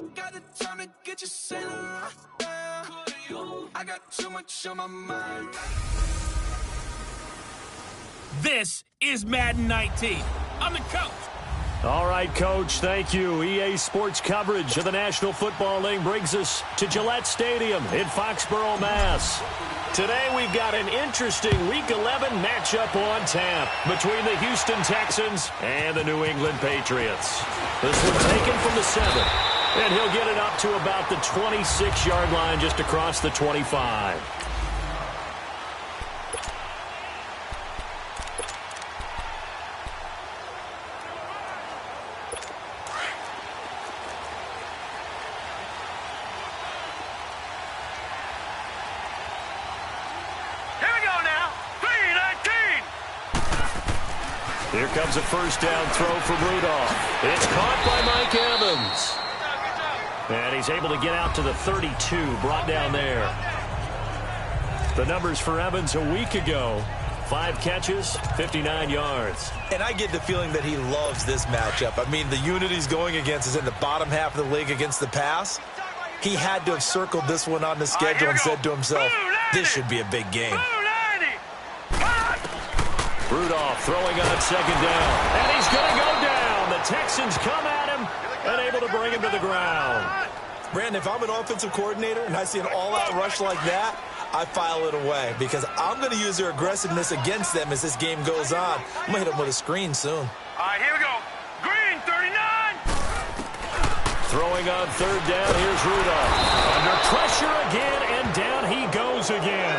ain't got the time to get you sailing around. I got too much on my mind. This is Madden 19. I'm the coach. All right, Coach, thank you. EA Sports coverage of the National Football League brings us to Gillette Stadium in Foxborough, Mass. Today we've got an interesting Week 11 matchup on tap between the Houston Texans and the New England Patriots. This one taken from the 7, and he'll get it up to about the 26-yard line just across the 25. Here comes a first down throw from Rudolph. It's caught by Mike Evans. And he's able to get out to the 32, brought down there. The numbers for Evans a week ago: 5 catches, 59 yards. And I get the feeling that he loves this matchup. I mean, the unit he's going against is in the bottom half of the league against the pass. He had to have circled this one on the schedule and said to himself, this should be a big game. Rudolph throwing on second down. And he's going to go down. The Texans come at him and able to bring him to the ground. Brandon, if I'm an offensive coordinator and I see an all-out rush like that, I file it away because I'm going to use their aggressiveness against them as this game goes on. I'm going to hit them with a screen soon. All right, here we go. Green, 39. Throwing on third down, here's Rudolph. Under pressure again, and down he goes again.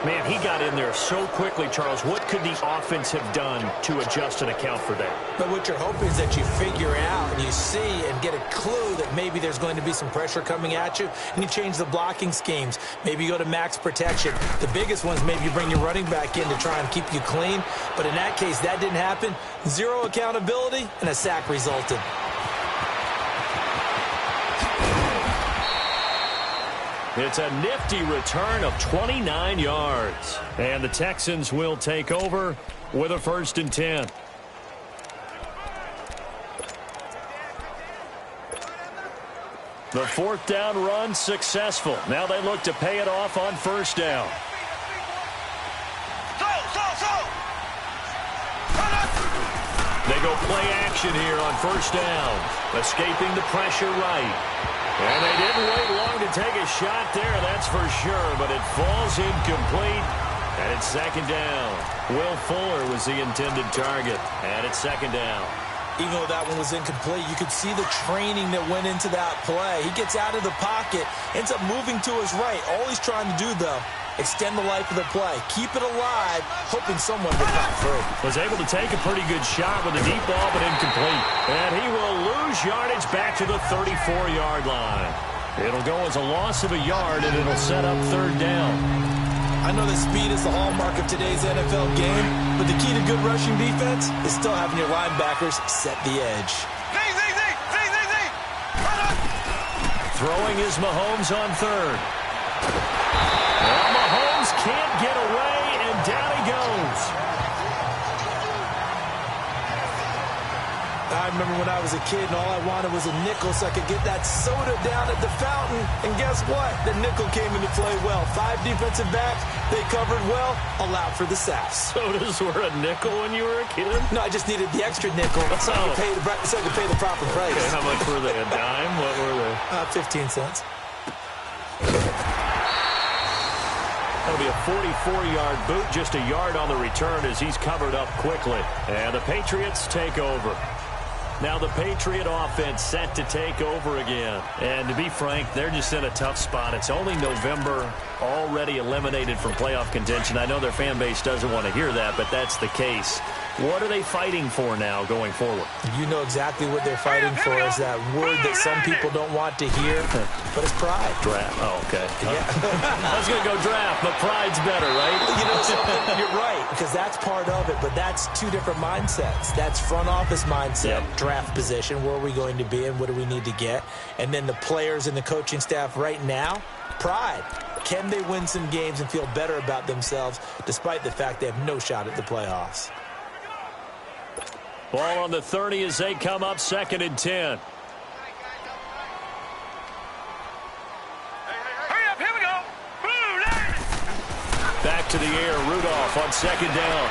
Man, he got in there so quickly, Charles. What could the offense have done to adjust and account for that? But what you're hoping is that you figure out and you see and get a clue that maybe there's going to be some pressure coming at you, and you change the blocking schemes. Maybe you go to max protection. The biggest ones, maybe you bring your running back in to try and keep you clean. But in that case, that didn't happen. Zero accountability, and a sack resulted. It's a nifty return of 29 yards. And the Texans will take over with a 1st and 10. The 4th down run successful. Now they look to pay it off on 1st down. They go play action here on 1st down. Escaping the pressure right. And they didn't wait long to take a shot there, that's for sure, but it falls incomplete, and it's 2nd down. Will Fuller was the intended target, and it's 2nd down. Even though that one was incomplete, you could see the training that went into that play. He gets out of the pocket, ends up moving to his right. All he's trying to do, though, extend the life of the play. Keep it alive, hoping someone will pop through. Was able to take a pretty good shot with a deep ball, but incomplete. And he will lose yardage back to the 34-yard line. It'll go as a loss of a yard, and it'll set up 3rd down. I know that speed is the hallmark of today's NFL game, but the key to good rushing defense is still having your linebackers set the edge. Throwing is Mahomes on 3rd. Well, Mahomes can't get away, and down he goes. I remember when I was a kid and all I wanted was a nickel so I could get that soda down at the fountain. And guess what? The nickel came into play well. 5 defensive backs, they covered well, allowed for the sacks. Sodas were a nickel when you were a kid? No, I just needed the extra nickel so I could pay the proper price. Okay, how much were they? A dime? What were they? 15 cents. That'll be a 44-yard boot, just a yard on the return as he's covered up quickly. And the Patriots take over. Now the Patriot offense set to take over again. And to be frank, they're just in a tough spot. It's only November, already eliminated from playoff contention. I know their fan base doesn't want to hear that, but that's the case. What are they fighting for now going forward? You know exactly what they're fighting for is that word that some people don't want to hear, but it's pride. Draft. Oh, okay. Yeah. I was going to go draft, but pride's better, right? You know something? You're right, because that's part of it, but that's 2 different mindsets. That's front office mindset, draft position, where are we going to be and what do we need to get? And then the players and the coaching staff right now, pride. Can they win some games and feel better about themselves despite the fact they have no shot at the playoffs? Ball on the 30 as they come up 2nd and 10. Hurry up, here we go. Blue line. Back to the air, Rudolph on 2nd down.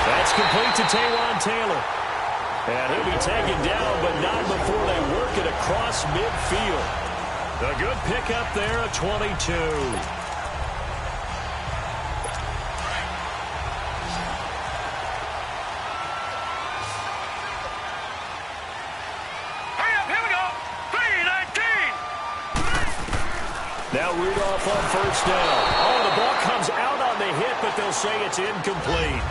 That's complete to Taywan Taylor. And he'll be taken down, but not before they work it across midfield. A good pickup there, a 22. Now Rudolph on 1st down. Oh, the ball comes out on the hit, but they'll say it's incomplete.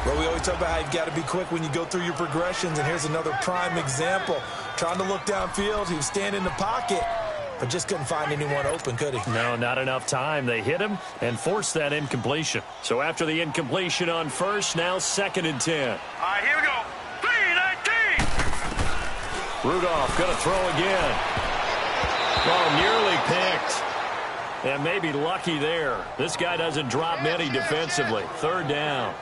Well, we always talk about how you've got to be quick when you go through your progressions, and here's another prime example. Trying to look downfield, he was standing in the pocket, but just couldn't find anyone open, could he? No, not enough time. They hit him and forced that incompletion. So after the incompletion on 1st, now 2nd and 10. All right, here we go. 3-19. Rudolph going to throw again. Oh, nearly picked. And maybe lucky there. This guy doesn't drop many defensively. 3rd down.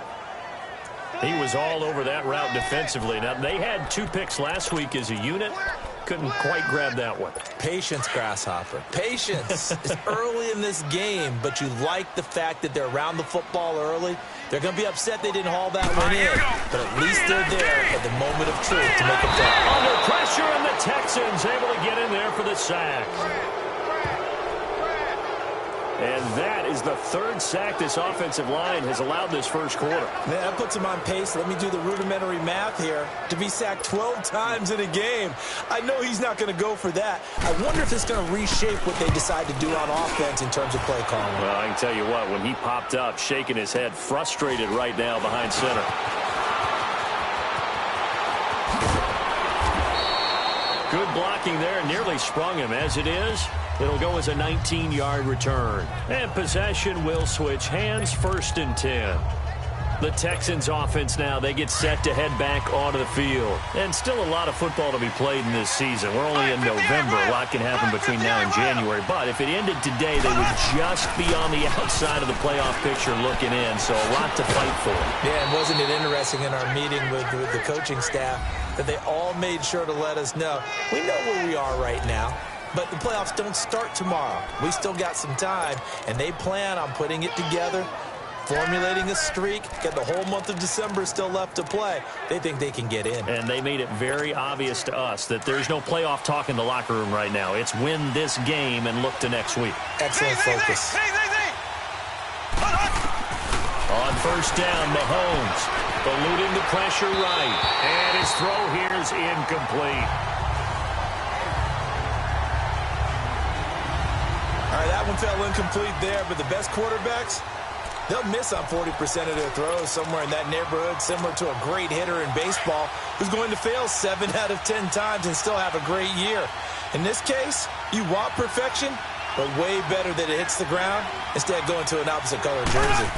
He was all over that route defensively. Now, they had 2 picks last week as a unit. Couldn't quite grab that one. Patience, Grasshopper. Patience. It's early in this game, but you like the fact that they're around the football early. They're going to be upset they didn't haul that one in, but at least they're there at the moment of truth to make a play. Under pressure, and the Texans able to get in there for the sack. And that is the 3rd sack this offensive line has allowed this first quarter. Man, that puts him on pace. Let me do the rudimentary math here. To be sacked 12 times in a game. I know he's not going to go for that. I wonder if it's going to reshape what they decide to do on offense in terms of play calling. Well, I can tell you what, when he popped up, shaking his head, frustrated right now behind center. Good blocking there, nearly sprung him. As it is, it'll go as a 19-yard return. And possession will switch hands, 1st and 10. The Texans offense now, they get set to head back onto the field. And still a lot of football to be played in this season. We're only in November. A lot can happen between now and January. But if it ended today, they would just be on the outside of the playoff picture looking in. So a lot to fight for. Yeah, and wasn't it interesting in our meeting with the coaching staff that they all made sure to let us know, we know where we are right now, but the playoffs don't start tomorrow. We still got some time, and they plan on putting it together, formulating a streak, got the whole month of December still left to play. They think they can get in. And they made it very obvious to us that there's no playoff talk in the locker room right now. It's win this game and look to next week. Excellent focus. On 1st down, Mahomes eluding the pressure right. And his throw here is incomplete. All right, that one fell incomplete there, but the best quarterbacks, they'll miss on 40% of their throws, somewhere in that neighborhood, similar to a great hitter in baseball who's going to fail 7 out of 10 times and still have a great year. In this case, you want perfection, but way better that it hits the ground instead of going to an opposite color jersey.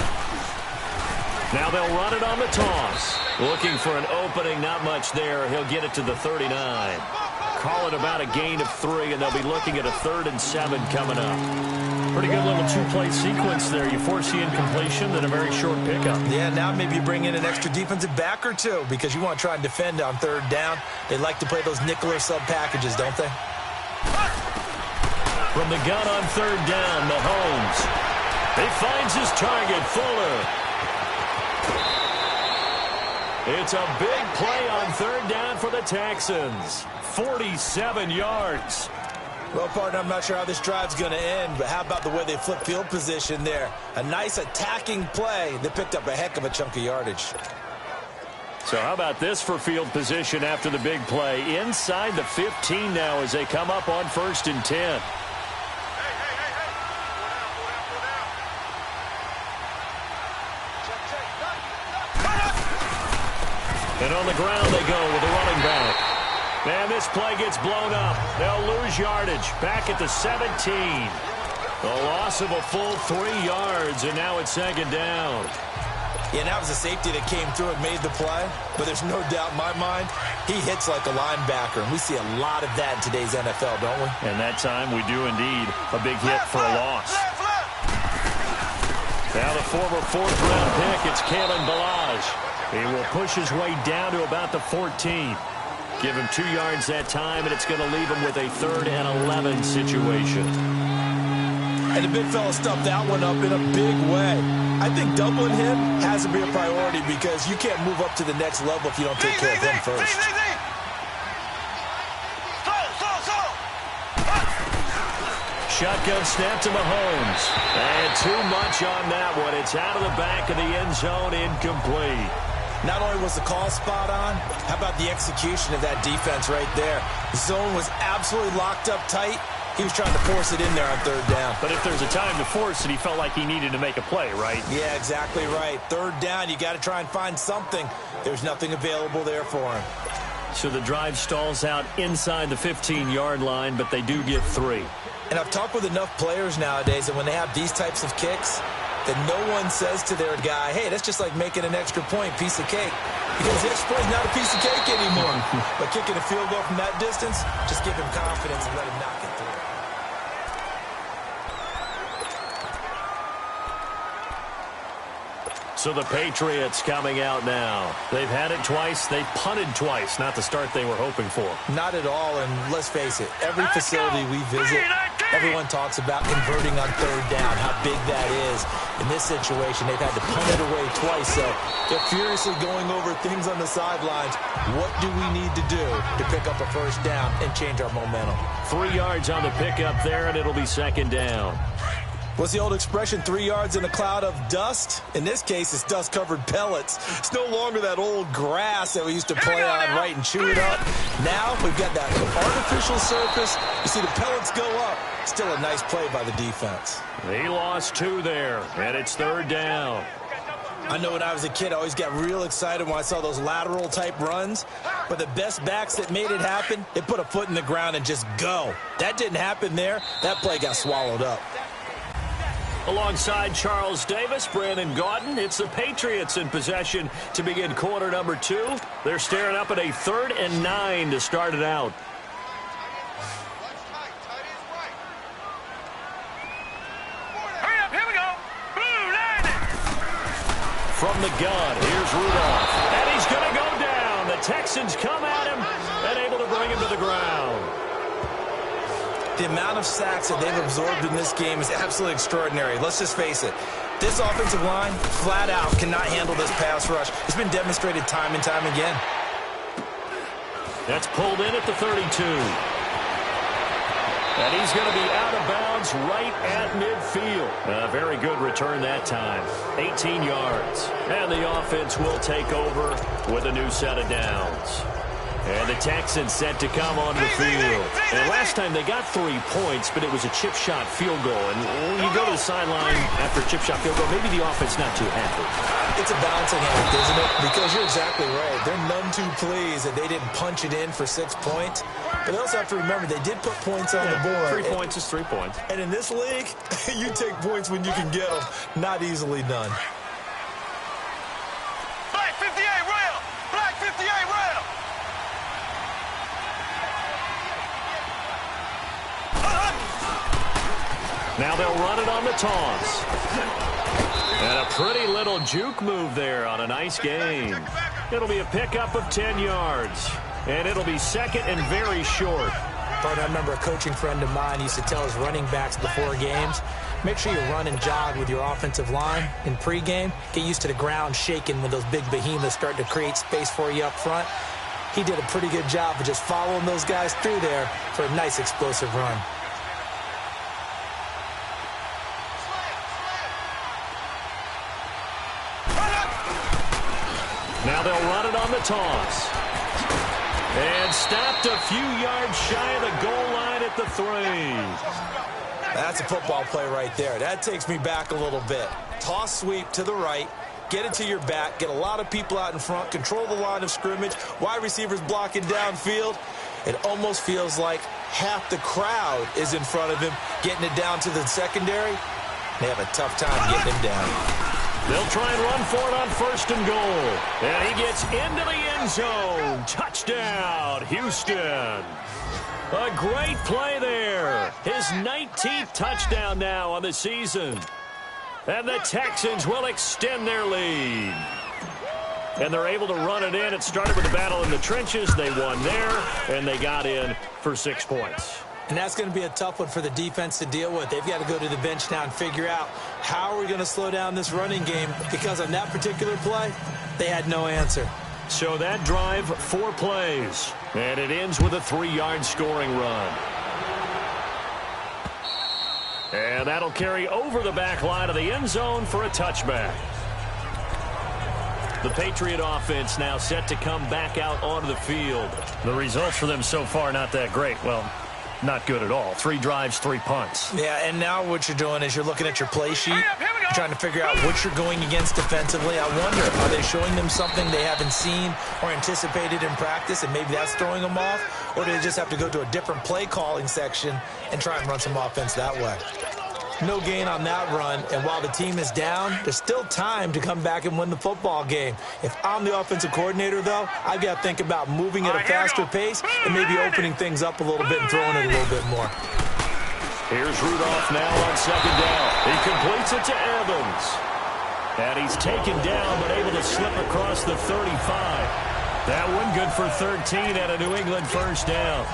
Now they'll run it on the toss. Looking for an opening, not much there. He'll get it to the 39. Call it about a gain of 3, and they'll be looking at a 3rd and 7 coming up. Pretty good little 2-play sequence there. You force the incompletion, then a very short pickup. Yeah, now maybe you bring in an extra defensive back or 2 because you want to try and defend on 3rd down. They like to play those nickel or sub packages, don't they? From the gun on 3rd down, Mahomes. He finds his target, Fuller. It's a big play on 3rd down for the Texans. 47 yards. Well, partner, I'm not sure how this drive's going to end, but how about the way they flip field position there? A nice attacking play that picked up a heck of a chunk of yardage. So how about this for field position after the big play? Inside the 15 now as they come up on 1st and 10. And on the ground they go with a running back. And this play gets blown up. They'll lose yardage. Back at the 17. The loss of a full 3 yards, and now it's 2nd down. Yeah, and that was a safety that came through and made the play. But there's no doubt in my mind, he hits like a linebacker. And we see a lot of that in today's NFL, don't we? And that time we do indeed. A big hit for a loss. Now the former 4th-round pick, it's Kalen Ballage. He will push his way down to about the 14. Give him 2 yards that time, and it's going to leave him with a 3rd and 11 situation. And the big fella stuffed that one up in a big way. I think doubling him has to be a priority because you can't move up to the next level if you don't take care of him first. Shotgun snap to Mahomes. And too much on that one. It's out of the back of the end zone, incomplete. Not only was the call spot on, how about the execution of that defense right there? The zone was absolutely locked up tight. He was trying to force it in there on 3rd down. But if there's a time to force it, he felt like he needed to make a play, right? Yeah, exactly right. 3rd down, you got to try and find something. There's nothing available there for him. So the drive stalls out inside the 15-yard line, but they do get 3. And I've talked with enough players nowadays that when they have these types of kicks, that no one says to their guy, hey, that's just like making an extra point, piece of cake. Because the extra point is not a piece of cake anymore. But kicking a field goal from that distance, just give him confidence and let him knock it through. So the Patriots coming out now. They've had it twice. They've punted twice. Not the start they were hoping for. Not at all, and let's face it, every facility we visit, everyone talks about converting on 3rd down, how big that is. In this situation, they've had to punt it away twice, so they're furiously going over things on the sidelines. What do we need to do to pick up a 1st down and change our momentum? 3 yards on the pickup there, and it'll be 2nd down. What's the old expression, 3 yards in a cloud of dust? In this case, it's dust-covered pellets. It's no longer that old grass that we used to play on, right, and chew it up. Now we've got that artificial surface. You see the pellets go up. Still a nice play by the defense. He lost 2 there, and it's 3rd down. I know when I was a kid, I always got real excited when I saw those lateral-type runs. But the best backs that made it happen, they put a foot in the ground and just go. That didn't happen there. That play got swallowed up. Alongside Charles Davis, Brandon Gaudin, it's the Patriots in possession to begin quarter number 2. They're staring up at a 3rd and 9 to start it out. Hurry up, here we go. Blue line. From the gun, here's Rudolph. And he's going to go down. The Texans come at him and able to bring him to the ground. The amount of sacks that they've absorbed in this game is absolutely extraordinary. Let's just face it. This offensive line, flat out, cannot handle this pass rush. It's been demonstrated time and time again. That's pulled in at the 32. And he's going to be out of bounds right at midfield. A very good return that time. 18 yards. And the offense will take over with a new set of downs. And the Texans set to come onto the field. And last time they got 3 points, but it was a chip shot field goal. And when you go to the sideline after a chip shot field goal, maybe the offense not too happy. It's a balancing act, isn't it? Because you're exactly right. They're none too pleased that they didn't punch it in for 6 points. But they also have to remember they did put points on the board. 3 points is 3 points. And in this league, you take points when you can get them. Not easily done. Black 58 rail. Black 58 rail. Now they'll run it on the toss. And a pretty little juke move there on a nice gain. It'll be a pickup of 10 yards. And it'll be 2nd and very short. But I remember a coaching friend of mine used to tell his running backs before games, make sure you run and jog with your offensive line in pregame. Get used to the ground shaking when those big behemoths start to create space for you up front. He did a pretty good job of just following those guys through there for a nice explosive run. Now they'll run it on the toss. And stopped a few yards shy of the goal line at the 3. That's a football play right there. That takes me back a little bit. Toss sweep to the right. Get it to your back. Get a lot of people out in front. Control the line of scrimmage. Wide receivers blocking downfield. It almost feels like half the crowd is in front of him, getting it down to the secondary. They have a tough time getting him down. They'll try and run for it on 1st and goal. And he gets into the end zone. Touchdown, Houston. A great play there. His 19th touchdown now on the season. And the Texans will extend their lead. and they're able to run it in. It started with a battle in the trenches. They won there, and they got in for 6 points. And that's going to be a tough one for the defense to deal with. They've got to go to the bench now and figure out how are we going to slow down this running game, because on that particular play, they had no answer. So that drive, 4 plays, and it ends with a 3-yard scoring run. And that'll carry over the back line of the end zone for a touchback. The Patriot offense now set to come back out onto the field. The results for them so far not that great. Well, not good at all. 3 drives, 3 punts. Yeah, and now what you're doing is you're looking at your play sheet, you're trying to figure out what you're going against defensively. I wonder, are they showing them something they haven't seen or anticipated in practice, and maybe that's throwing them off? Or do they just have to go to a different play calling section and try and run some offense that way? No gain on that run, and while the team is down, there's still time to come back and win the football game. If I'm the offensive coordinator, though, I've got to think about moving at a faster pace and maybe opening things up a little bit and throwing it a little bit more. Here's Rudolph now on 2nd down. He completes it to Evans. And he's taken down, but able to slip across the 35. That one good for 13 at a New England first down.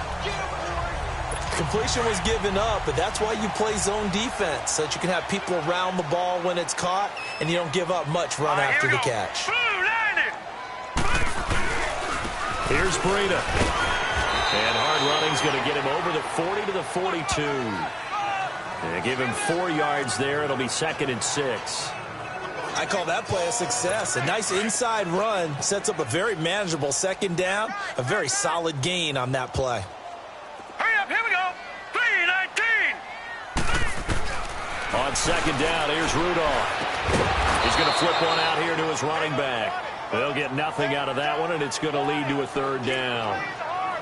Completion was given up, but that's why you play zone defense, so that you can have people around the ball when it's caught, and you don't give up much run after the catch. Here's Breida. And hard running's going to get him over the 40 to the 42. And give him 4 yards there. It'll be 2nd and 6. I call that play a success. A nice inside run sets up a very manageable 2nd down, a very solid gain on that play. Hurry up, here we go. 3-19. On 2nd down, here's Rudolph. He's going to flip one out here to his running back. They'll get nothing out of that one, and it's going to lead to a 3rd down.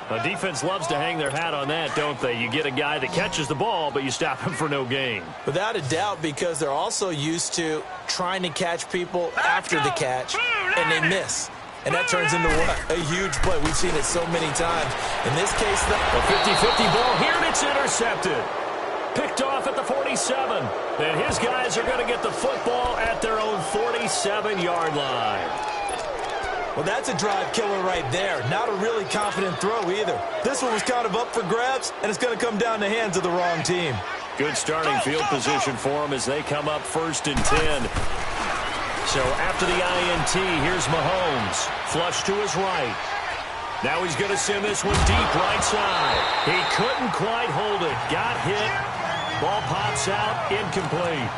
The defense loves to hang their hat on that, don't they? You get a guy that catches the ball, but you stop him for no gain. Without a doubt, because they're also used to trying to catch people after the catch, and they miss. And that turns into what? A huge play. We've seen it so many times. In this case, the 50-50 ball here, and it's intercepted. Picked off at the 47. And his guys are going to get the football at their own 47-yard line. Well, that's a drive killer right there. Not a really confident throw either. This one was kind of up for grabs, and it's going to come down the hands of the wrong team. Good starting field position for them as they come up 1st and 10. So after the INT, here's Mahomes. Flush to his right. Now he's going to send this one deep right side. He couldn't quite hold it. Got hit. Ball pops out. Incomplete.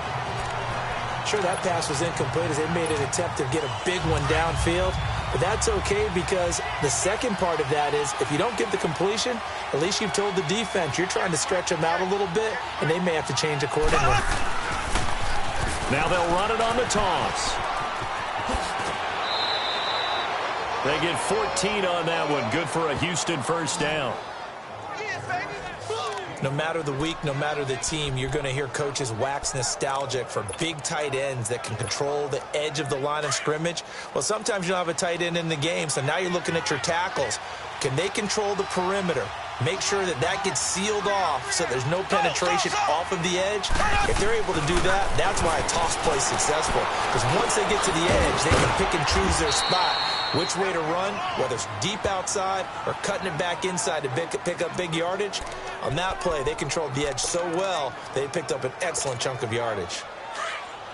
Sure, that pass was incomplete as they made an attempt to get a big one downfield. But that's okay, because the second part of that is if you don't get the completion, at least you've told the defense you're trying to stretch them out a little bit, and they may have to change accordingly. Now they'll run it on the toss. They get 14 on that one. Good for a Houston first down. No matter the week, no matter the team, you're going to hear coaches wax nostalgic for big tight ends that can control the edge of the line of scrimmage. Well, sometimes you don't have a tight end in the game, so now you're looking at your tackles. Can they control the perimeter? Make sure that that gets sealed off so there's no penetration off of the edge. If they're able to do that, that's why a toss play is successful. Because once they get to the edge, they can pick and choose their spot, which way to run, whether it's deep outside or cutting it back inside to pick up big yardage. On that play, they controlled the edge so well, they picked up an excellent chunk of yardage.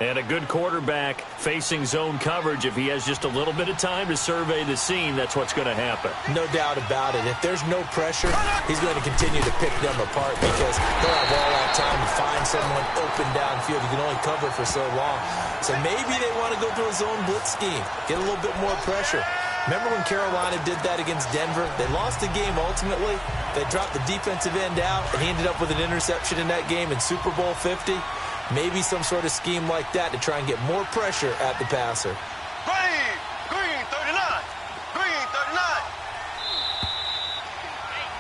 And a good quarterback facing zone coverage. If he has just a little bit of time to survey the scene, that's what's going to happen. No doubt about it. If there's no pressure, he's going to continue to pick them apart because they'll have all that time to find someone open downfield. You can only cover for so long. So maybe they want to go through a zone blitz scheme, get a little bit more pressure. Remember when Carolina did that against Denver? They lost the game ultimately. They dropped the defensive end out, and he ended up with an interception in that game in Super Bowl 50. Maybe some sort of scheme like that to try and get more pressure at the passer. Green 39. Green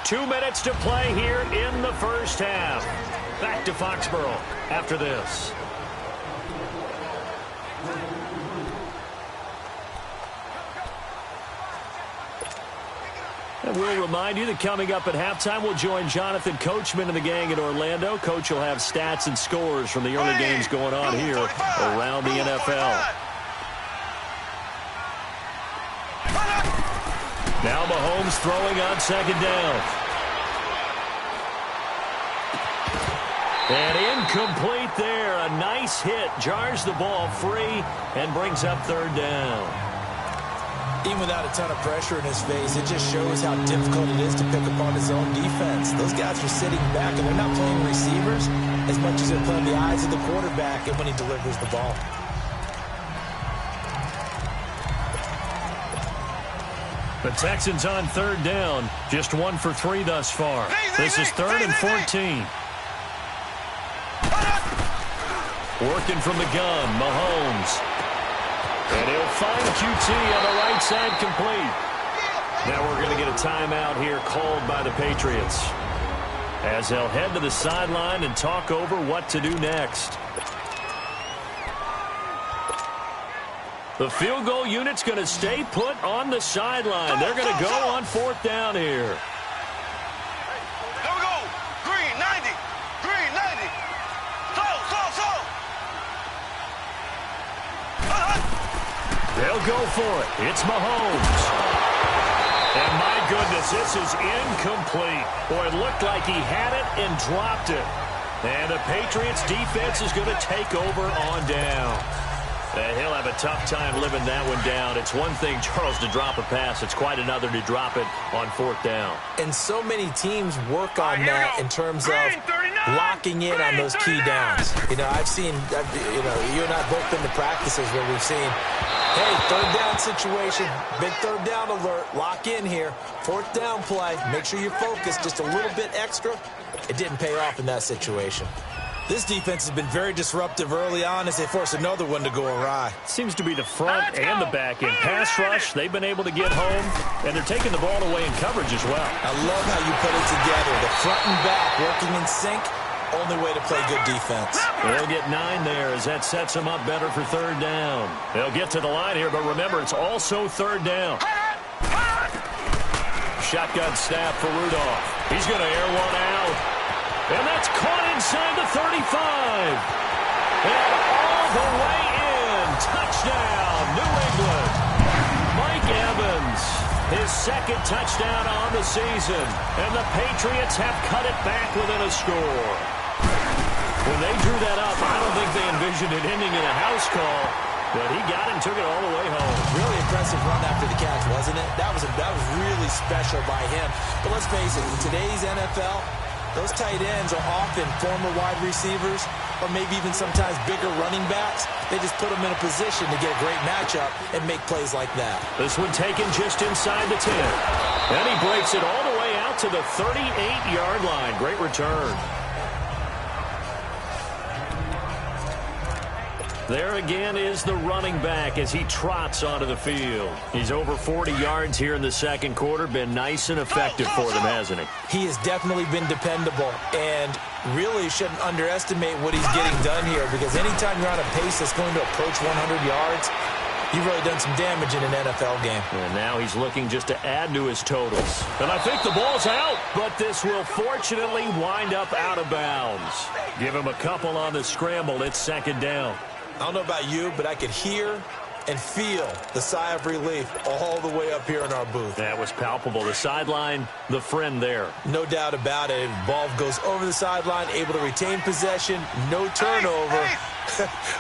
39. 2 minutes to play here in the first half. Back to Foxborough after this. And we'll remind you that coming up at halftime, we'll join Jonathan Coachman and the gang in Orlando. Coach will have stats and scores from the early games going on here around the NFL. Mahomes throwing on second down. And incomplete there. A nice hit. Jars the ball free and brings up third down. Even without a ton of pressure in his face, it just shows how difficult it is to pick apart his own defense. Those guys are sitting back, and they're not playing receivers as much as they're playing the eyes of the quarterback and when he delivers the ball. The Texans on third down. Just 1 for 3 thus far. This is 3rd and 14. Working from the gun, Mahomes. And he'll find QT on the right side complete. Now we're going to get a timeout here called by the Patriots, as they'll head to the sideline and talk over what to do next. The field goal unit's going to stay put on the sideline. They're going to go on 4th down here. Here we go. Green, 90. Green, 90. So. They'll go for it. It's Mahomes. And my goodness, this is incomplete. Boy, it looked like he had it and dropped it. And the Patriots defense is going to take over on down. He'll have a tough time living that one down. It's one thing, Charles, to drop a pass. It's quite another to drop it on 4th down. And so many teams work on that in terms of locking in on those key downs. You know, I've seen, you and I both been to practices where we've seen, hey, 3rd down situation, big 3rd down alert, lock in here, 4th down play, make sure you're focused just a little bit extra. It didn't pay off in that situation. This defense has been very disruptive early on as they force another one to go awry. Seems to be the front and the back end. Pass rush, they've been able to get home, and they're taking the ball away in coverage as well. I love how you put it together. The front and back working in sync, only way to play good defense. They'll get 9 there as that sets them up better for 3rd down. They'll get to the line here, but remember, it's also 3rd down. Shotgun snap for Rudolph. He's going to air one out. And that's caught inside the 35. And all the way in. Touchdown, New England. Mike Evans, his 2nd touchdown on the season. And the Patriots have cut it back within a score. When they drew that up, I don't think they envisioned it ending in a house call. But he got it and took it all the way home. Really impressive run after the catch, wasn't it? That was really special by him. But let's face it, in today's NFL, those tight ends are often former wide receivers or maybe even sometimes bigger running backs. They just put them in a position to get a great matchup and make plays like that. This one taken just inside the 10. And he breaks it all the way out to the 38-yard line. Great return. There again is the running back as he trots onto the field. He's over 40 yards here in the 2nd quarter. Been nice and effective for them, hasn't he? He has definitely been dependable, and really shouldn't underestimate what he's getting done here, because anytime you're on a pace that's going to approach 100 yards, you've really done some damage in an NFL game. And now he's looking just to add to his totals. And I think the ball's out, but this will fortunately wind up out of bounds. Give him a couple on the scramble. It's 2nd down. I don't know about you, but I could hear and feel the sigh of relief all the way up here in our booth. That was palpable. The sideline, the friend there. No doubt about it. Ball goes over the sideline, able to retain possession, no turnover.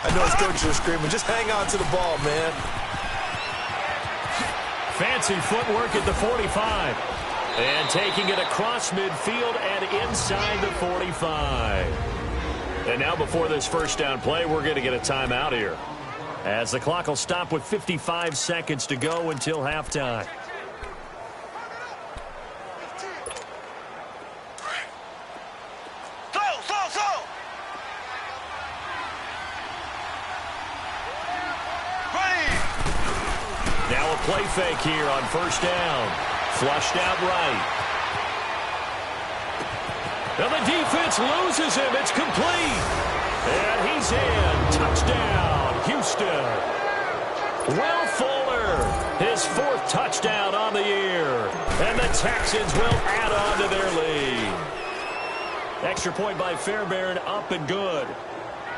I know his coaches are screaming, just hang on to the ball, man. Fancy footwork at the 45. And taking it across midfield and inside the 45. And now before this 1st down play, we're going to get a timeout here, as the clock will stop with 55 seconds to go until halftime. So. Ready. Now a play fake here on 1st down. Flushed out right. And the defense loses him. It's complete. And he's in. Touchdown, Houston. Will Fuller, his 4th touchdown on the year. And the Texans will add on to their lead. Extra point by Fairbairn, up and good.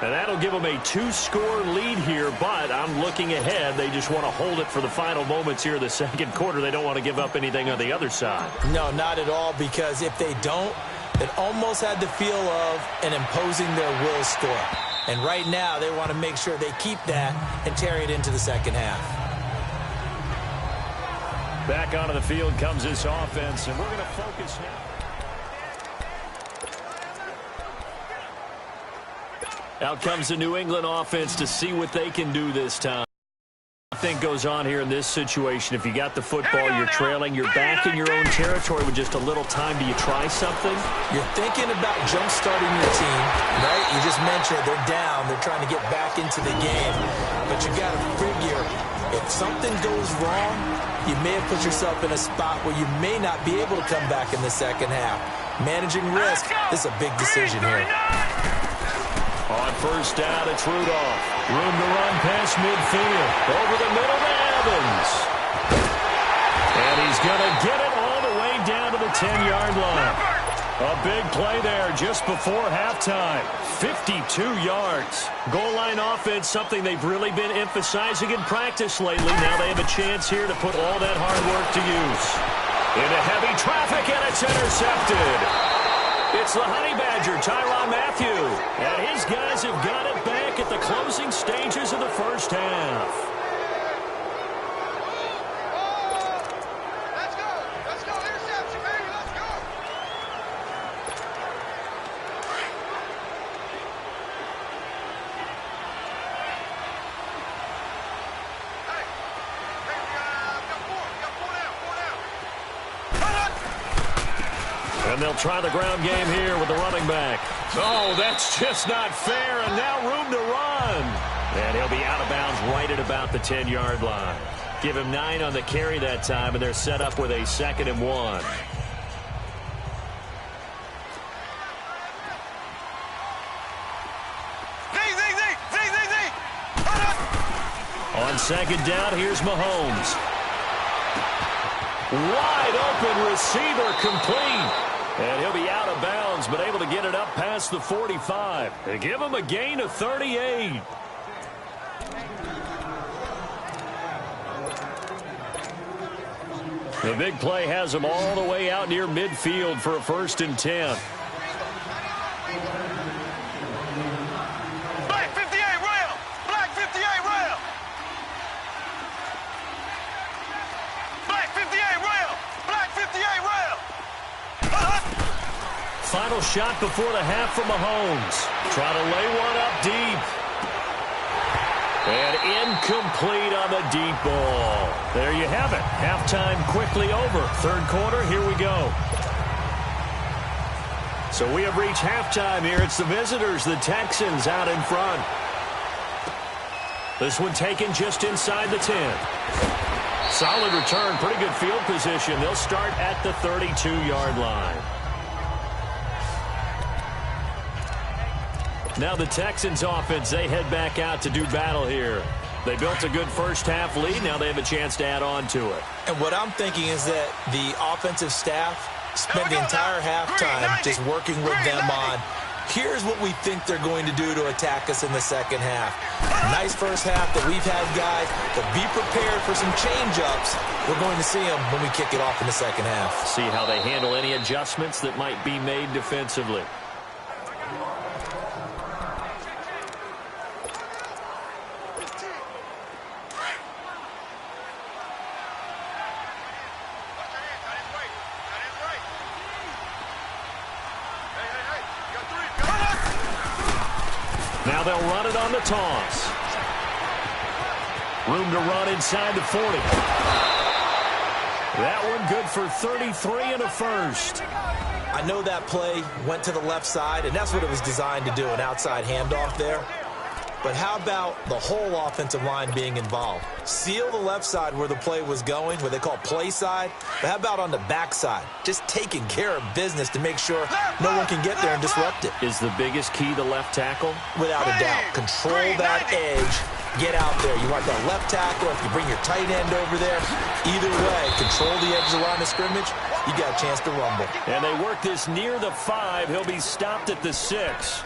And that'll give them a 2-score lead here, but I'm looking ahead. They just want to hold it for the final moments here in the second quarter. They don't want to give up anything on the other side. No, not at all, because if they don't, it almost had the feel of an imposing their will score. And right now, they want to make sure they keep that and carry it into the second half. Back onto the field comes this offense, and we're going to focus now. Out comes the New England offense to see what they can do this time. Nothing goes on here in this situation. If you got the football, you're trailing, you're back in your own territory with just a little time. Do you try something? You're thinking about jump-starting your team, right? You just mentioned they're down. They're trying to get back into the game. But you got to figure, if something goes wrong, you may have put yourself in a spot where you may not be able to come back in the second half. Managing risk is a big decision here. On first down, it's Rudolph. Room to run past midfield. Over the middle to Evans. And he's going to get it all the way down to the 10-yard line. A big play there just before halftime. 52 yards. Goal line offense, something they've really been emphasizing in practice lately. Now they have a chance here to put all that hard work to use. Into heavy traffic, and it's intercepted. It's the Honey Badger, Tyrann Mathieu. And his guys have got it back at the closing stages of the first half. Let's go. Let's go. Interception, baby. Let's go. Hey, we got four. We got four down. And they'll try the ground game here with the running back. Oh, that's just not fair, and now room to run. And he'll be out of bounds right at about the 10-yard line. Give him 9 on the carry that time, and they're set up with a 2nd and 1. On second down, here's Mahomes. Wide open receiver complete. And he'll be out of bounds, but able to get it up past the 45. They give him a gain of 38. The big play has him all the way out near midfield for a 1st and 10. Black 58 rail. Black 58 rail. Black 58 rail. Black 58 rail. Final shot before the half from Mahomes. Try to lay one up deep. And incomplete on the deep ball. There you have it. Halftime quickly over. 3rd quarter, here we go. So we have reached halftime here. It's the visitors, the Texans, out in front. This one taken just inside the 10. Solid return, pretty good field position. They'll start at the 32-yard line. Now the Texans offense, they head back out to do battle here. They built a good first half lead. Now they have a chance to add on to it. And what I'm thinking is that the offensive staff spent the entire halftime just working with them on, here's what we think they're going to do to attack us in the second half. Nice first half that we've had, guys, but be prepared for some change-ups. We're going to see them when we kick it off in the second half. See how they handle any adjustments that might be made defensively. Now they'll run it on the toss. Room to run inside the 40. That one good for 33 and a 1st. I know that play went to the left side, and that's what it was designed to do, an outside handoff there. But how about the whole offensive line being involved? Seal the left side where the play was going, what they call play side. But how about on the back side? Just taking care of business to make sure no one can get there and disrupt it. Is the biggest key the left tackle? Without a doubt. Control that edge. Get out there. You want that left tackle. If you bring your tight end over there, either way, control the edge of the line of scrimmage, you got a chance to rumble. And they work this near the 5. He'll be stopped at the 6.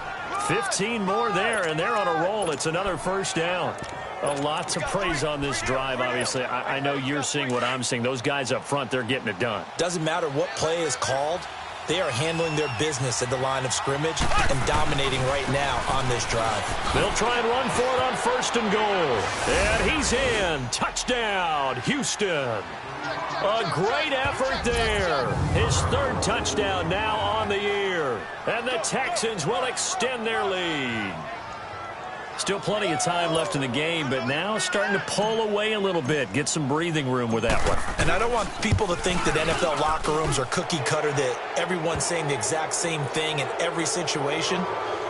15 more there, and they're on a roll. It's another first down. A lot to praise on this drive, obviously. I know you're seeing what I'm seeing. Those guys up front, they're getting it done. Doesn't matter what play is called. They are handling their business at the line of scrimmage and dominating right now on this drive. They'll try and run for it on first and goal. And he's in. Touchdown, Houston. A great effort there. His third touchdown now on the year. And the Texans will extend their lead. Still plenty of time left in the game, but now starting to pull away a little bit. Get some breathing room with that one. And I don't want people to think that NFL locker rooms are cookie cutter, that everyone's saying the exact same thing in every situation.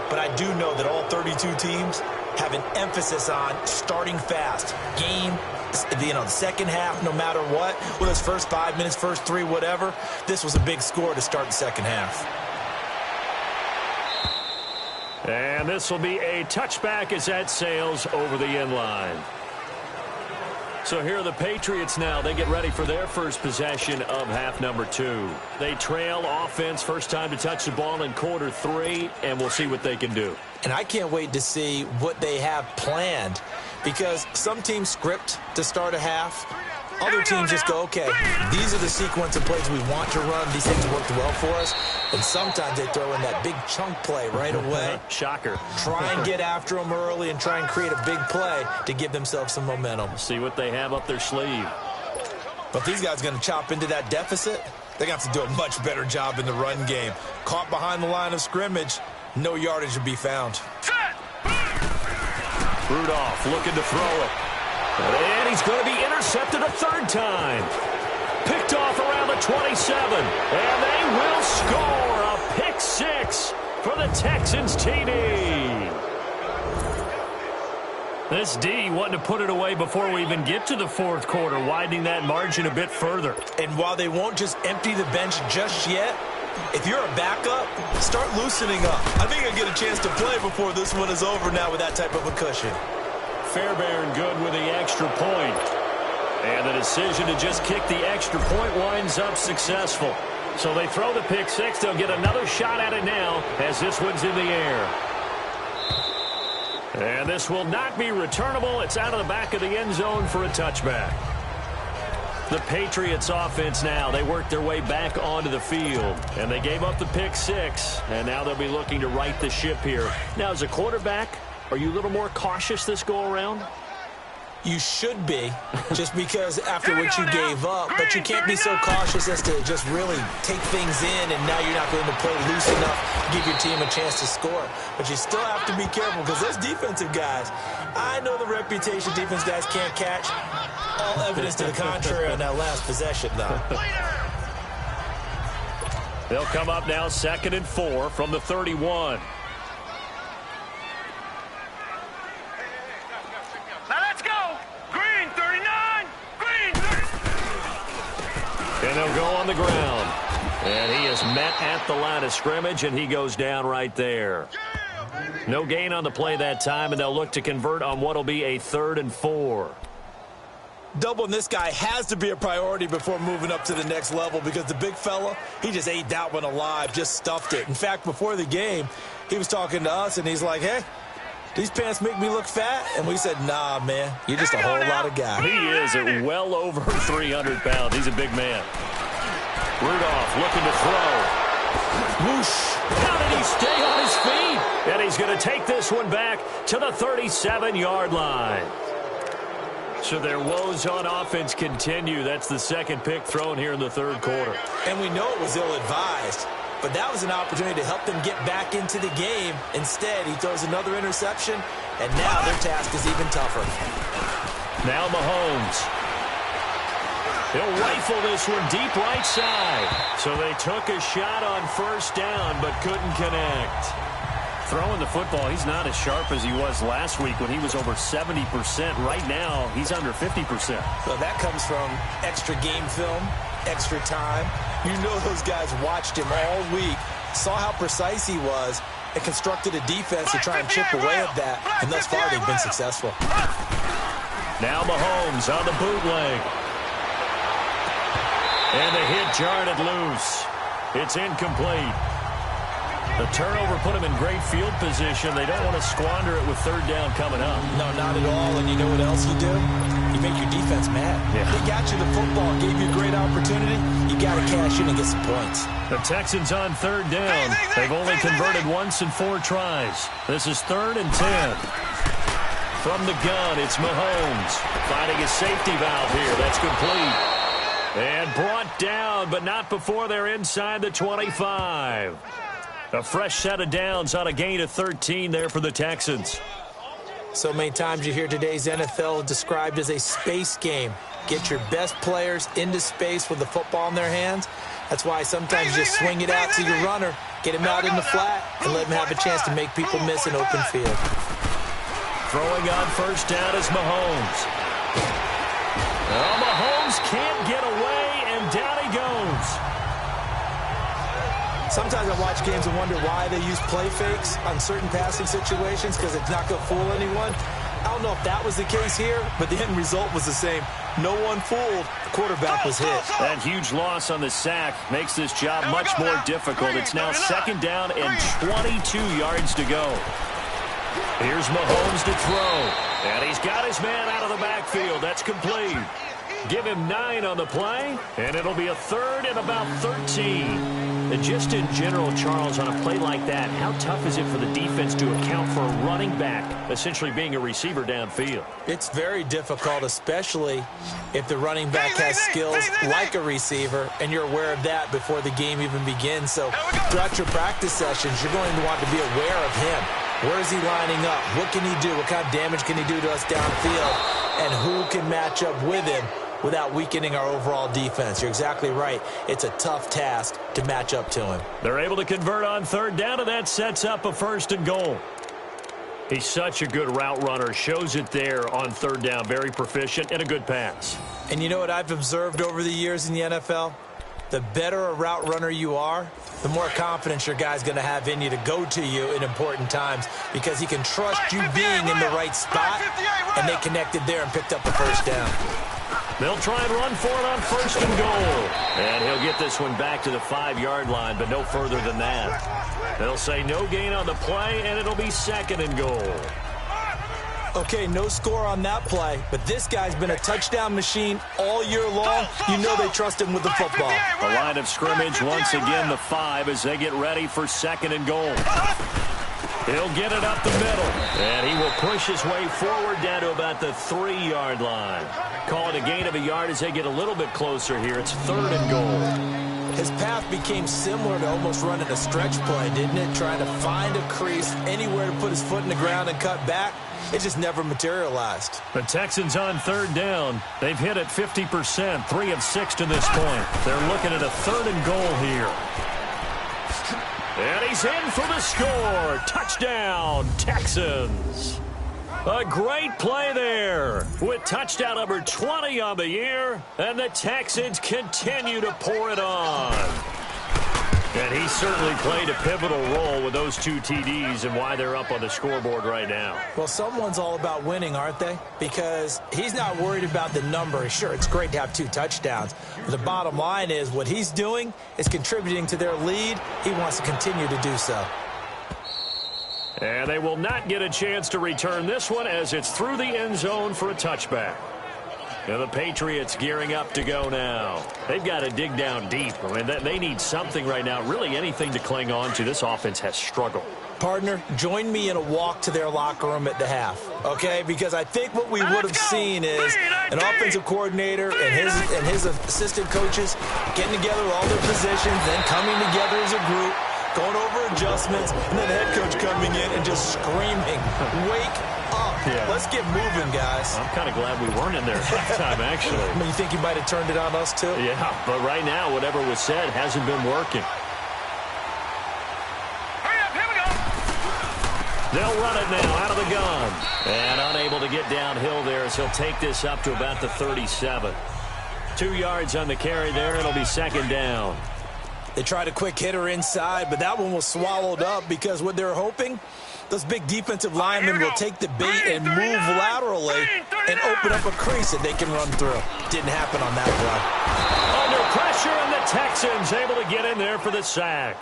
But I do know that all 32 teams have an emphasis on starting fast. Game, the second half, no matter what. Whether it's first 5 minutes, first 3, whatever. This was a big score to start the second half. And this will be a touchback as that sails over the end line. So here are the Patriots now. They get ready for their first possession of half number 2. They trail offense, first time to touch the ball in quarter 3, and we'll see what they can do. And I can't wait to see what they have planned, because some teams script to start a half. Other teams just go, okay, these are the sequence of plays we want to run. These things worked well for us. And sometimes they throw in that big chunk play right away. Shocker. Try and get after them early and try and create a big play to give themselves some momentum. See what they have up their sleeve. But these guys are going to chop into that deficit. They're going to have to do a much better job in the run game. Caught behind the line of scrimmage, no yardage to be found. Rudolph looking to throw it. And he's going to be intercepted a third time. Picked off around the 27. And they will score a pick 6 for the Texans TD. This D wanting to put it away before we even get to the fourth quarter, widening that margin a bit further. And while they won't just empty the bench just yet, if you're a backup, start loosening up. I think I'll get a chance to play before this one is over now with that type of a cushion. Fairbairn good with the extra point. And the decision to just kick the extra point winds up successful. So they throw the pick 6. They'll get another shot at it now as this one's in the air. And this will not be returnable. It's out of the back of the end zone for a touchback. The Patriots offense now, they work their way back onto the field. And they gave up the pick 6. And now they'll be looking to right the ship here. Now, as a quarterback, are you a little more cautious this go-around? You should be, just because after what you gave up, but you can't be so cautious as to just really take things in, and now you're not going to play loose enough to give your team a chance to score. But you still have to be careful, because those defensive guys, I know the reputation defense guys can't catch. All evidence to the contrary on that last possession, though. They'll come up now 2nd and 4 from the 31. And they'll go on the ground. And he is met at the line of scrimmage, and he goes down right there. No gain on the play that time, and they'll look to convert on what will be a 3rd and 4. Doubling this guy has to be a priority before moving up to the next level, because the big fella, he just ate that one alive, just stuffed it. In fact, before the game, he was talking to us, and he's like, hey, these pants make me look fat? And we said, nah, man, you're just a whole lot of guy. He is at well over 300 pounds. He's a big man. Rudolph looking to throw. Whoosh. How did he stay on his feet? And he's going to take this one back to the 37-yard line. So their woes on offense continue. That's the second pick thrown here in the third quarter. And we know it was ill-advised. But that was an opportunity to help them get back into the game. Instead, he throws another interception, and now their task is even tougher. Now Mahomes. He'll rifle this one deep right side. So they took a shot on first down, but couldn't connect. Throwing the football, he's not as sharp as he was last week when he was over 70%. Right now, he's under 50%. So that comes from extra game film, extra time. You know those guys watched him all week, saw how precise he was, and constructed a defense to try and chip away at that. And thus far, they've been successful. Now Mahomes on the bootleg. And the hit jarred it loose. It's incomplete. The turnover put them in great field position. They don't want to squander it with third down coming up. No, not at all. And you know what else you do? You make your defense mad. Yeah. They got you the football, gave you a great opportunity. You got to cash in and get some points. The Texans on third down. They've only converted once in 4 tries. This is 3rd and 10. From the gun, it's Mahomes finding his safety valve here. That's complete. And brought down, but not before they're inside the 25. A fresh set of downs on a gain of 13 there for the Texans. So many times you hear today's NFL described as a space game. Get your best players into space with the football in their hands. That's why sometimes you just swing it out to your runner, get him out in the flat, and let him have a chance to make people miss an open field. Throwing on first down is Mahomes. Oh, Mahomes can't get away, and down he goes. Sometimes I watch games and wonder why they use play fakes on certain passing situations because it's not going to fool anyone. I don't know if that was the case here, but the end result was the same. No one fooled. The quarterback was hit. That huge loss on the sack makes this job much more difficult. It's now 2nd down and 22 yards to go. Here's Mahomes to throw. And he's got his man out of the backfield. That's complete. Give him 9 on the play, and it'll be a 3rd and about 13. And just in general, Charles, on a play like that, how tough is it for the defense to account for a running back essentially being a receiver downfield? It's very difficult, especially if the running back has skills like a receiver, and you're aware of that before the game even begins. So throughout your practice sessions, you're going to want to be aware of him. Where is he lining up? What can he do? What kind of damage can he do to us downfield? And who can match up with him without weakening our overall defense? You're exactly right. It's a tough task to match up to him. They're able to convert on third down, and that sets up a 1st and goal. He's such a good route runner. Shows it there on third down. Very proficient and a good pass. And you know what I've observed over the years in the NFL? The better a route runner you are, the more confidence your guy's going to have in you to go to you in important times because he can trust you being in the right spot, and they connected there and picked up the 1st down. They'll try and run for it on 1st and goal. And he'll get this one back to the 5-yard line, but no further than that. They'll say no gain on the play, and it'll be 2nd and goal. Okay, no score on that play, but this guy's been a touchdown machine all year long. You know they trust him with the football. The line of scrimmage once again the 5 as they get ready for 2nd and goal. He'll get it up the middle, and he will push his way forward down to about the 3-yard line. Call it a gain of a yard as they get a little bit closer here. It's 3rd and goal. His path became similar to almost running a stretch play, didn't it? Trying to find a crease, anywhere to put his foot in the ground and cut back. It just never materialized. The Texans on third down. They've hit it 50%, 3 of 6 to this point. They're looking at a 3rd and goal here. And he's in for the score. Touchdown, Texans. A great play there with touchdown number 20 on the year, and the Texans continue to pour it on. And he certainly played a pivotal role with those 2 TDs and why they're up on the scoreboard right now. Well, someone's all about winning, aren't they? Because he's not worried about the number. Sure, it's great to have 2 touchdowns. But the bottom line is what he's doing is contributing to their lead. He wants to continue to do so. And they will not get a chance to return this one as it's through the end zone for a touchback. And the Patriots gearing up to go now. They've got to dig down deep. I mean, they need something right now, really anything to cling on to. This offense has struggled. Partner, join me in a walk to their locker room at the half, okay? Because I think what we would have seen is an offensive coordinator and his assistant coaches getting together with all their positions, then coming together as a group, going over adjustments, and then the head coach coming in and just screaming, wake up. Yeah. Let's get moving, guys. I'm kind of glad we weren't in there at that time, actually. I mean, you think he might have turned it on us, too? Yeah, but right now, whatever was said hasn't been working. Hurry up, here we go. They'll run it now out of the gun. And unable to get downhill there as he'll take this up to about the 37. 2 yards on the carry there. It'll be 2nd down. They tried a quick hitter inside, but that one was swallowed up because what they're hoping, those big defensive linemen will take the bait and move laterally and open up a crease that they can run through. Didn't happen on that play. Under pressure, and the Texans able to get in there for the sack.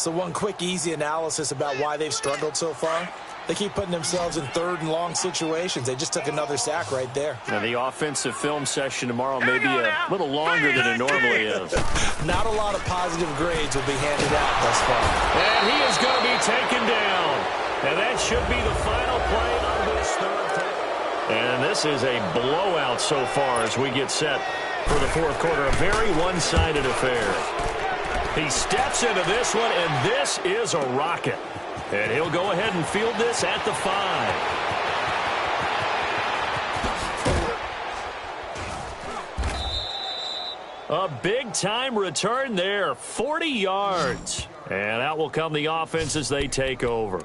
So one quick, easy analysis about why they've struggled so far. They keep putting themselves in third and long situations. They just took another sack right there. Now, the offensive film session tomorrow may be a little longer than it normally is. Not a lot of positive grades will be handed out thus far. And he is going to be taken down. And that should be the final play of this third. And this is a blowout so far as we get set for the fourth quarter. A very one-sided affair. He steps into this one, and this is a rocket. And he'll go ahead and field this at the 5. A big-time return there, 40 yards. And out will come the offense as they take over.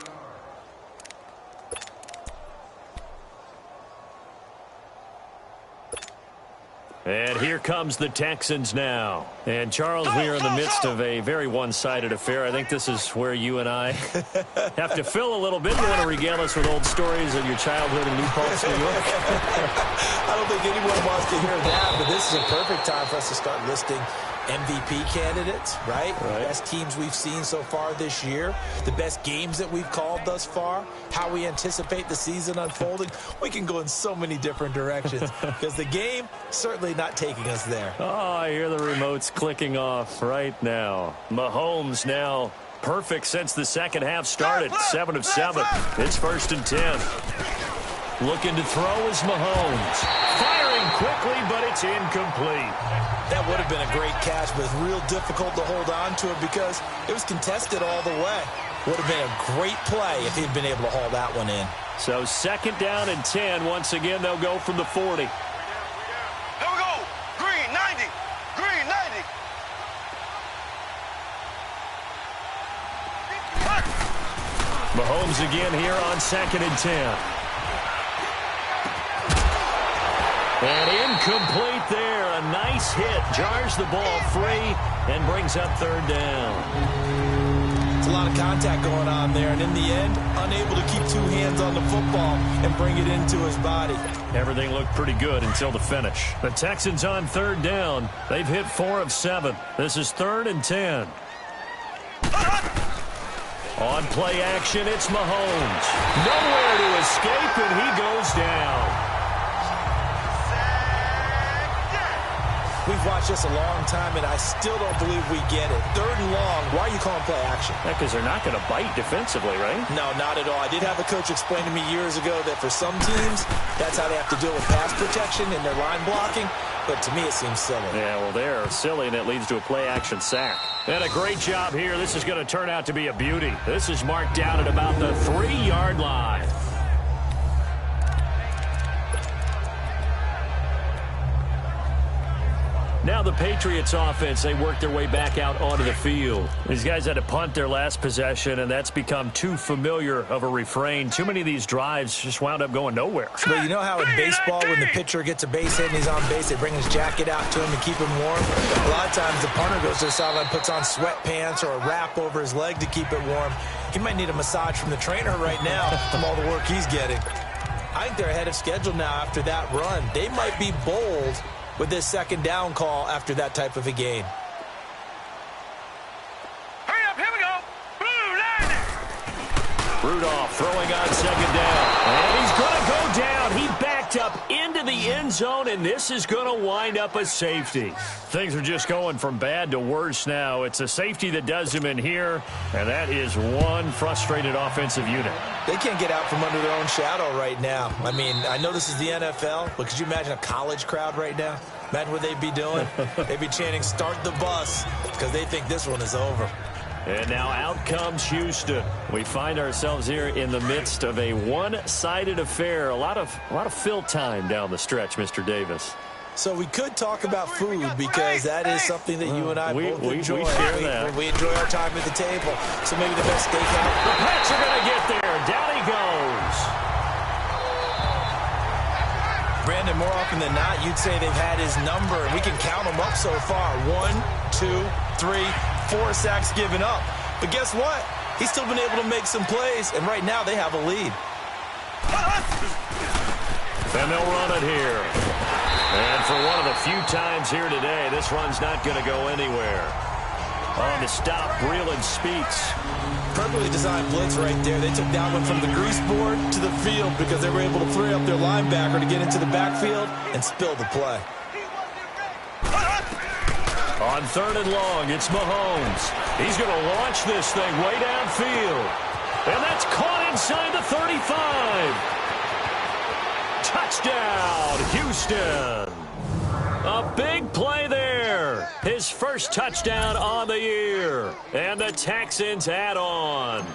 And here comes the Texans now. And, Charles, we are in the midst of a very one-sided affair. I think this is where you and I have to fill a little bit. You want to regale us with old stories of your childhood in New Paltz, New York? I don't think anyone wants to hear that, but this is a perfect time for us to start listing MVP candidates, right? The best teams we've seen so far this year, the best games that we've called thus far, how we anticipate the season unfolding. We can go in so many different directions because the game certainly not taking us there. Oh, I hear the remotes clicking off right now. Mahomes now perfect since the second half started. 7 of 7. It's 1st and 10. Looking to throw is Mahomes. Firing quickly, but it's incomplete. That would have been a great catch, but it's real difficult to hold on to it because it was contested all the way. Would have been a great play if he'd been able to haul that one in. So 2nd down and 10. Once again, they'll go from the 40. Here we go. Green, 90. Green, 90. Mahomes again here on 2nd and 10. And incomplete there. A nice hit. Jars the ball free and brings up 3rd down. It's a lot of contact going on there, and in the end, unable to keep 2 hands on the football and bring it into his body. Everything looked pretty good until the finish. The Texans on 3rd down. They've hit 4 of 7. This is 3rd and 10. On play action, it's Mahomes. Nowhere to escape, and he goes down. We've watched this a long time, and I still don't believe we get it. 3rd and long, why are you calling play action? Because they're not going to bite defensively, right? No, not at all. I did have a coach explain to me years ago that for some teams, that's how they have to deal with pass protection and their line blocking. But to me, it seems silly. Yeah, well, they're silly, and it leads to a play-action sack. And a great job here. This is going to turn out to be a beauty. This is marked down at about the 3-yard line. Now the Patriots offense, they work their way back out onto the field. These guys had to punt their last possession, and that's become too familiar of a refrain. Too many of these drives just wound up going nowhere. But you know how in baseball, when the pitcher gets a base hit and he's on base, they bring his jacket out to him to keep him warm? A lot of times the punter goes to the sideline, puts on sweatpants or a wrap over his leg to keep it warm. He might need a massage from the trainer right now from all the work he's getting. I think they're ahead of schedule now after that run. They might be bold with this 2nd down call after that type of a game. Hurry up, here we go. Blue, 90. Rudolph throwing on 2nd down. And he's going to go down. He backed up into the end zone, and this is going to wind up a safety. Things are just going from bad to worse now. It's a safety that does him in here, and that is one frustrated offensive unit. They can't get out from under their own shadow right now. I mean, I know this is the NFL, but could you imagine a college crowd right now? Imagine what they'd be doing. They'd be chanting, "Start the bus," because they think this one is over. And now out comes Houston. We find ourselves here in the midst of a one-sided affair. A lot of fill time down the stretch, Mr. Davis. So we could talk about food because that is something that you and I both enjoy. We share that. We enjoy our time at the table. So maybe the best steakhouse. The Pats are going to get there. Down he goes. Brandon, more often than not, you'd say they've had his number, and we can count them up so far. 1, 2, 3, 4 sacks given up. But guess what? He's still been able to make some plays, and right now they have a lead. And they'll run it here. And for one of the few times here today, this run's not going to go anywhere. On the stop, Breeland speaks. Perfectly designed blitz right there. They took that one from the grease board to the field because they were able to free up their linebacker to get into the backfield and spill the play. On 3rd and long, it's Mahomes. He's going to launch this thing way downfield. And that's caught inside the 35. Touchdown, Houston. A big play there. His first touchdown on the year. And the Texans add on.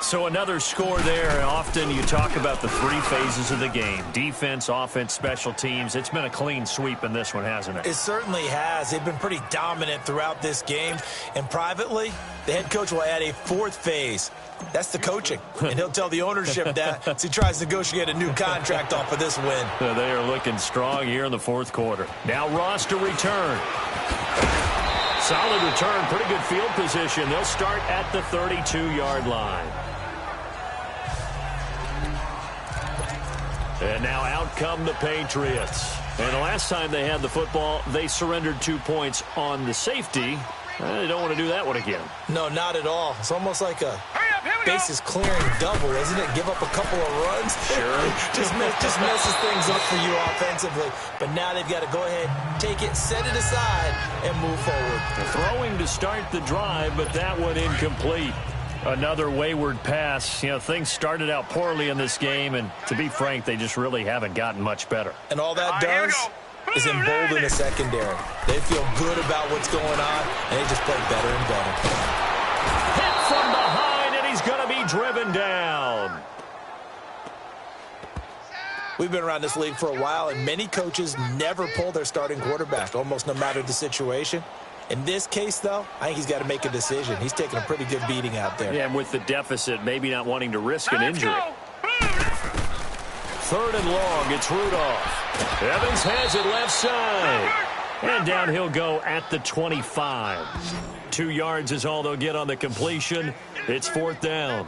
So another score there. Often you talk about the 3 phases of the game. Defense, offense, special teams. It's been a clean sweep in this one, hasn't it? It certainly has. They've been pretty dominant throughout this game. And privately, the head coach will add a 4th phase. That's the coaching. And he'll tell the ownership that as he tries to negotiate a new contract off of this win. They are looking strong here in the 4th quarter. Now Ross to return. Solid return. Pretty good field position. They'll start at the 32-yard line. And now out come the Patriots. And the last time they had the football, they surrendered 2 points on the safety. They don't want to do that one again. No, not at all. It's almost like a bases clearing double, isn't it? Give up a couple of runs. Sure. just messes things up for you offensively. But now they've got to go ahead, take it, set it aside, and move forward. Throwing to start the drive, but that one incomplete. Another wayward pass. You know, things started out poorly in this game, and to be frank, they just really haven't gotten much better. And all that does is embolden the secondary. They feel good about what's going on, and they just play better and better. Hit from behind, and he's going to be driven down. We've been around this league for a while, and many coaches never pull their starting quarterback, almost no matter the situation. In this case, though, I think he's got to make a decision. He's taking a pretty good beating out there. Yeah, and with the deficit, maybe not wanting to risk an injury. 3rd and long, it's Rudolph. Evans has it left side. And down he'll go at the 25. 2 yards is all they'll get on the completion. It's 4th down.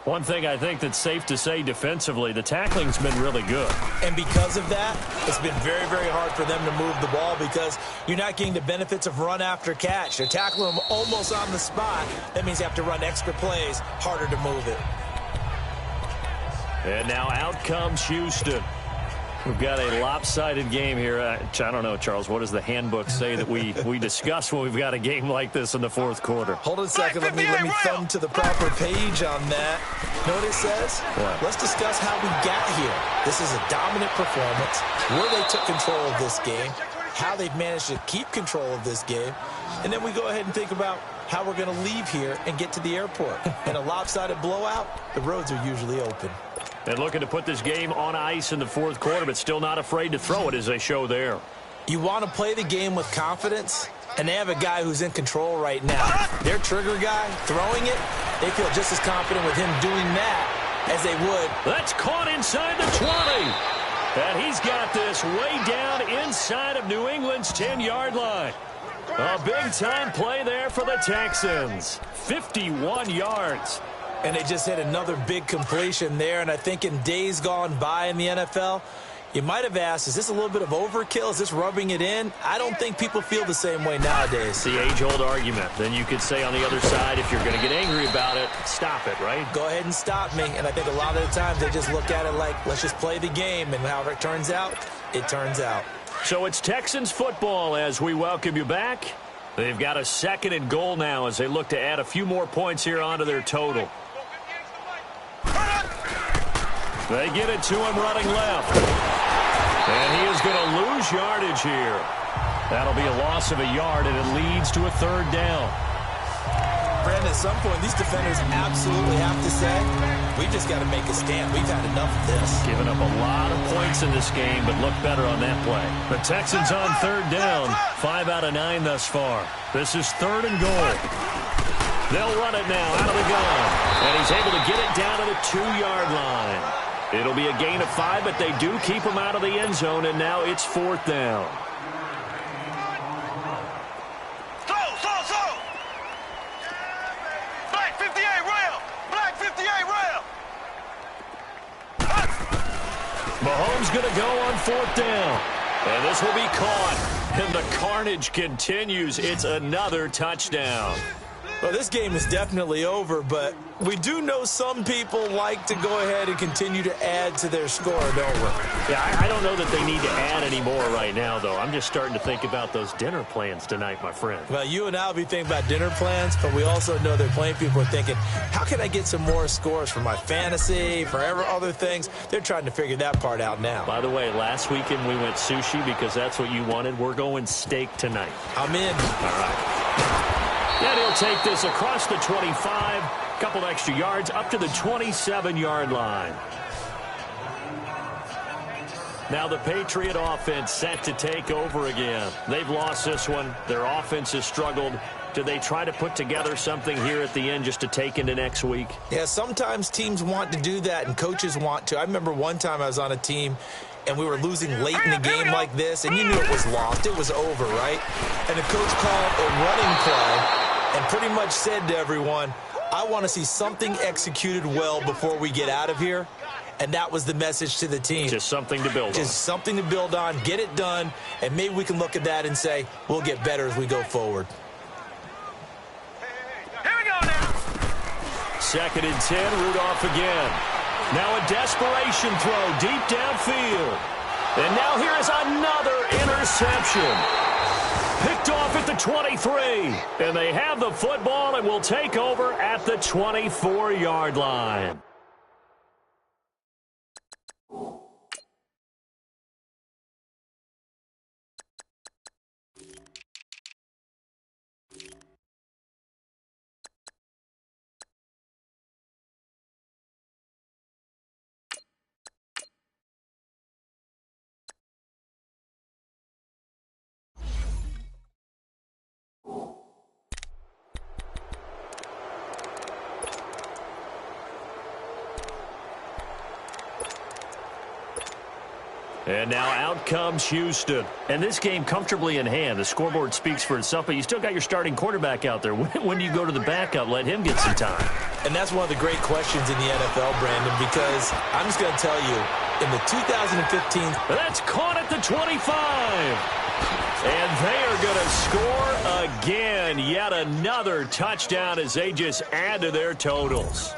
One thing I think that's safe to say defensively, the tackling's been really good. And because of that, it's been very, very hard for them to move the ball because you're not getting the benefits of run after catch. They're tackling them almost on the spot. That means you have to run extra plays, harder to move it. And now out comes Houston. We've got a lopsided game here. I don't know, Charles, what does the handbook say that we discuss when we've got a game like this in the 4th quarter? Hold on a second. Let me thumb to the proper page on that. Know what it says? What? Let's discuss how we got here. This is a dominant performance, where they took control of this game, how they've managed to keep control of this game, and then we go ahead and think about how we're going to leave here and get to the airport. In a lopsided blowout, the roads are usually open. And looking to put this game on ice in the 4th quarter, but still not afraid to throw it as they show there. You want to play the game with confidence, and they have a guy who's in control right now. Their trigger guy throwing it, they feel just as confident with him doing that as they would. That's caught inside the 20. And he's got this way down inside of New England's 10-yard line. A big-time play there for the Texans. 51 yards. And they just hit another big completion there. And I think in days gone by in the NFL, you might have asked, is this a little bit of overkill? Is this rubbing it in? I don't think people feel the same way nowadays. It's the age-old argument. Then you could say on the other side, if you're going to get angry about it, stop it, right? Go ahead and stop me. And I think a lot of the times they just look at it like, let's just play the game. And however it turns out, it turns out. So it's Texans football as we welcome you back. They've got a 2nd and goal now as they look to add a few more points here onto their total. They get it to him running left. And he is going to lose yardage here. That'll be a loss of a yard, and it leads to a 3rd down. Brandon, at some point, these defenders absolutely have to say, we've just got to make a stand. We've had enough of this. Giving up a lot of points in this game, but look better on that play. The Texans on 3rd down. 5 out of 9 thus far. This is 3rd and goal. They'll run it now out of the gun. And he's able to get it down to the 2-yard line. It'll be a gain of 5, but they do keep him out of the end zone, and now it's 4th down. Black 58 rail! Black 58 rail! Mahomes going to go on 4th down. And this will be caught. And the carnage continues. It's another touchdown. Well, this game is definitely over, but we do know some people like to go ahead and continue to add to their score, don't we? Yeah, I don't know that they need to add any more right now, though. I'm just starting to think about those dinner plans tonight, my friend. Well, you and I will be thinking about dinner plans, but we also know that plenty of people are thinking, how can I get some more scores for my fantasy, for other things? They're trying to figure that part out now. By the way, last weekend we went sushi because that's what you wanted. We're going steak tonight. I'm in. All right. And he'll take this across the 25, couple extra yards, up to the 27-yard line. Now the Patriot offense set to take over again. They've lost this one. Their offense has struggled. Do they try to put together something here at the end just to take into next week? Yeah, sometimes teams want to do that and coaches want to. I remember one time I was on a team and we were losing late in the game like this, and you knew it was lost. It was over, right? And the coach called a running play and pretty much said to everyone, I want to see something executed well before we get out of here. And that was the message to the team. Just something to build on. Just something to build on, get it done, and maybe we can look at that and say, we'll get better as we go forward. Here we go now. 2nd and 10, Rudolph again. Now a desperation throw deep downfield. And now here is another interception. Picked off at the 23. And they have the football and will take over at the 24-yard line. And now out comes Houston. And this game comfortably in hand. The scoreboard speaks for itself, but you still got your starting quarterback out there. When do you go to the backup? Let him get some time. And that's one of the great questions in the NFL, Brandon, because I'm just going to tell you, in the 2015... That's caught at the 25. And they are going to score again. Yet another touchdown as they just add to their totals.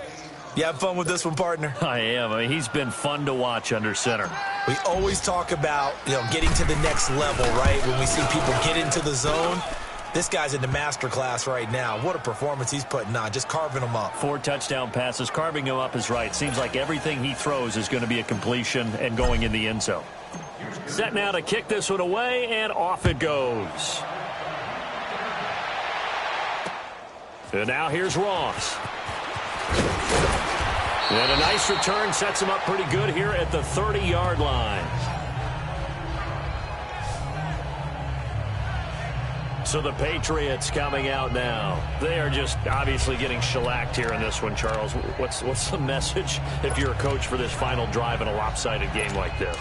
You have fun with this one, partner? I am. I mean, he's been fun to watch under center. We always talk about, getting to the next level, right? When we see people get into the zone, this guy's in the master class right now. What a performance he's putting on, just carving them up. 4 touchdown passes. Carving him up is right. Seems like everything he throws is going to be a completion and going in the end zone. Set now to kick this one away, and off it goes. And now here's Ross. And a nice return sets him up pretty good here at the 30-yard line. So the Patriots coming out now. They are just obviously getting shellacked here in this one, Charles. What's the message if you're a coach for this final drive in a lopsided game like this?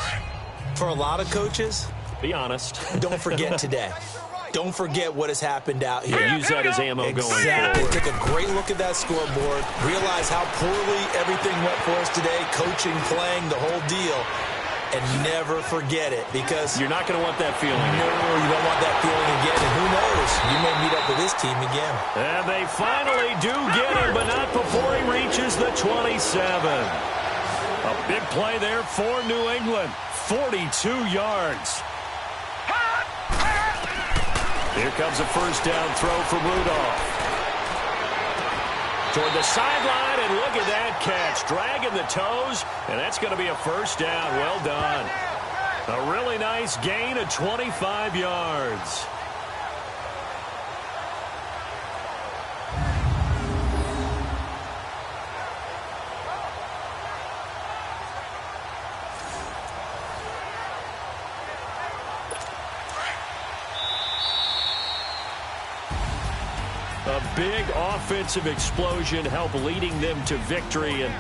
For a lot of coaches, be honest. Don't forget today. Don't forget what has happened out here. Use that as ammo going Exactly. forward. Take a great look at that scoreboard. Realize how poorly everything went for us today. Coaching, playing, the whole deal. And never forget it, because you're not going to want that feeling. No, you don't want that feeling again. And who knows? You may meet up with this team again. And they finally do get him, but not before he reaches the 27. A big play there for New England. 42 yards. Here comes a first down throw from Rudolph. Toward the sideline, and look at that catch. Dragging the toes, and that's going to be a first down. Well done. A really nice gain of 25 yards. A big offensive explosion helped leading them to victory. And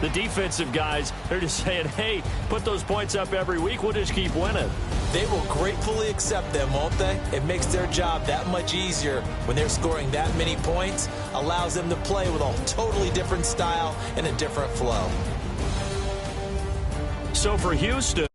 the defensive guys, they're just saying, hey, put those points up every week. We'll just keep winning. They will gratefully accept them, won't they? It makes their job that much easier when they're scoring that many points. Allows them to play with a totally different style and a different flow. So for Houston,